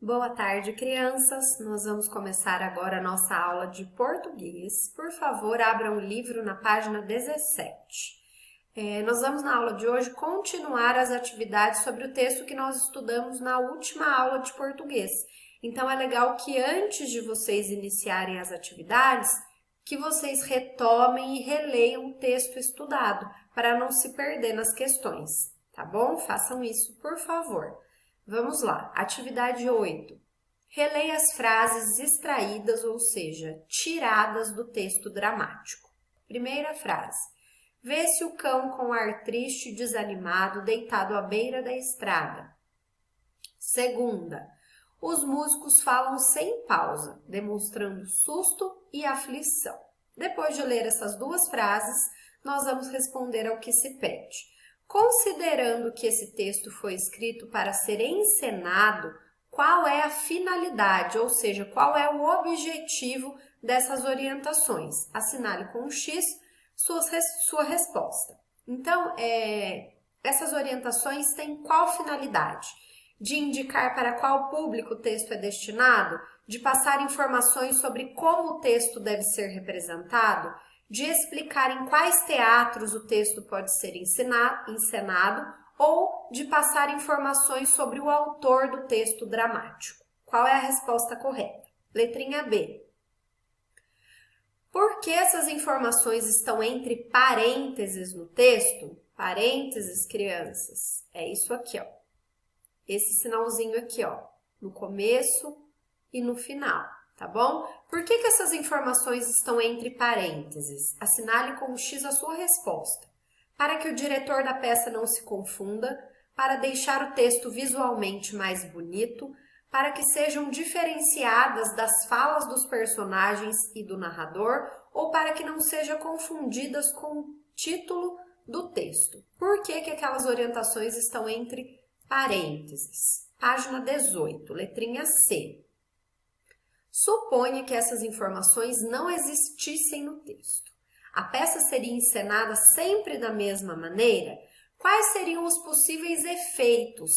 Boa tarde, crianças! Nós vamos começar agora a nossa aula de português. Por favor, abra um livro na página 17. Nós vamos na aula de hoje continuar as atividades sobre o texto que nós estudamos na última aula de português. Então, é legal que antes de vocês iniciarem as atividades, que vocês retomem e releiam o texto estudado, para não se perder nas questões, tá bom? Façam isso, por favor. Vamos lá, atividade 8. Releia as frases extraídas, ou seja, tiradas do texto dramático. Primeira frase. Vê-se o cão com ar triste e desanimado deitado à beira da estrada. Segunda. Os músicos falam sem pausa, demonstrando susto e aflição. Depois de ler essas duas frases, nós vamos responder ao que se pede. Considerando que esse texto foi escrito para ser encenado, qual é a finalidade, ou seja, qual é o objetivo dessas orientações? Assinale com um X sua resposta. Então, essas orientações têm qual finalidade? De indicar para qual público o texto é destinado? De passar informações sobre como o texto deve ser representado? De explicar em quais teatros o texto pode ser encenado ou de passar informações sobre o autor do texto dramático. Qual é a resposta correta? Letrinha B. Por que essas informações estão entre parênteses no texto? Parênteses, crianças, é isso aqui, ó. Esse sinalzinho aqui, ó, no começo e no final. Tá bom? Por que essas informações estão entre parênteses? Assinale com um X a sua resposta. Para que o diretor da peça não se confunda, para deixar o texto visualmente mais bonito, para que sejam diferenciadas das falas dos personagens e do narrador, ou para que não sejam confundidas com o título do texto. Por que aquelas orientações estão entre parênteses? Página 18, letrinha C. Suponha que essas informações não existissem no texto. A peça seria encenada sempre da mesma maneira? Quais seriam os possíveis efeitos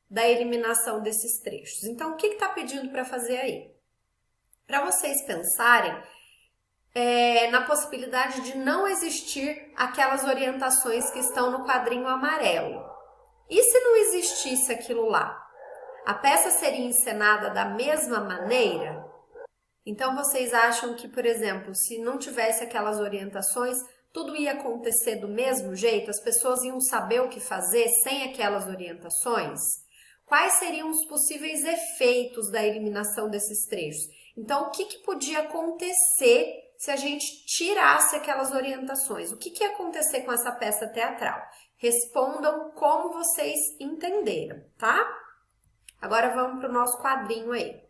da eliminação desses trechos? Então, o que está pedindo para fazer aí? Para vocês pensarem na possibilidade de não existir aquelas orientações que estão no quadrinho amarelo. E se não existisse aquilo lá? A peça seria encenada da mesma maneira? Então, vocês acham que, por exemplo, se não tivesse aquelas orientações, tudo ia acontecer do mesmo jeito? As pessoas iam saber o que fazer sem aquelas orientações? Quais seriam os possíveis efeitos da eliminação desses trechos? Então, o que podia acontecer se a gente tirasse aquelas orientações? O que ia acontecer com essa peça teatral? Respondam como vocês entenderam, tá? Agora, vamos para o nosso quadrinho aí.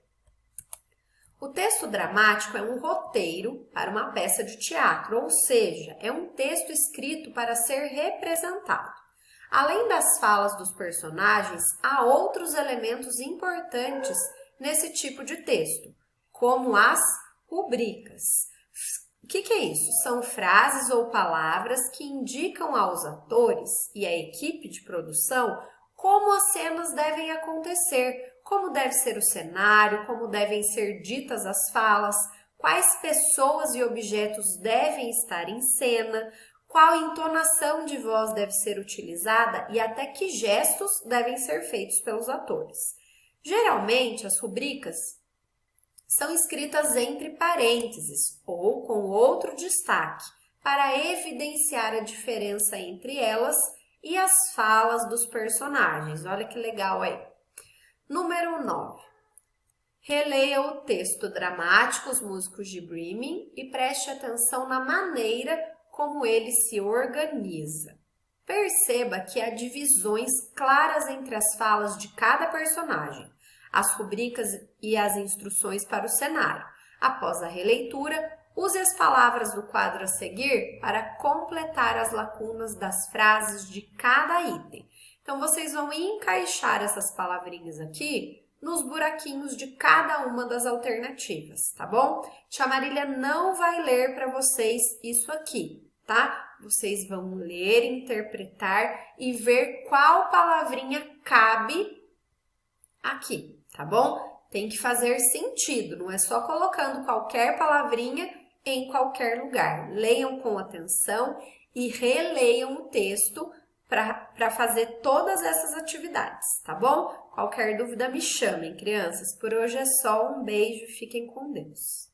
O texto dramático é um roteiro para uma peça de teatro, ou seja, é um texto escrito para ser representado. Além das falas dos personagens, há outros elementos importantes nesse tipo de texto, como as rubricas. O que é isso? São frases ou palavras que indicam aos atores e à equipe de produção como as cenas devem acontecer, como deve ser o cenário, como devem ser ditas as falas, quais pessoas e objetos devem estar em cena, qual entonação de voz deve ser utilizada e até que gestos devem ser feitos pelos atores. Geralmente, as rubricas são escritas entre parênteses ou com outro destaque, para evidenciar a diferença entre elas e as falas dos personagens. Olha que legal aí. Número 9. Releia o texto dramático Os Músicos de Bremen e preste atenção na maneira como ele se organiza. Perceba que há divisões claras entre as falas de cada personagem, as rubricas e as instruções para o cenário. Após a releitura, use as palavras do quadro a seguir para completar as lacunas das frases de cada item. Então, vocês vão encaixar essas palavrinhas aqui nos buraquinhos de cada uma das alternativas, tá bom? Tia Marília não vai ler para vocês isso aqui, tá? Vocês vão ler, interpretar e ver qual palavrinha cabe aqui, tá bom? Tem que fazer sentido, não é só colocando qualquer palavrinha em qualquer lugar. Leiam com atenção e releiam o texto para fazer todas essas atividades, tá bom? Qualquer dúvida me chamem, crianças. Por hoje é só, um beijo e fiquem com Deus.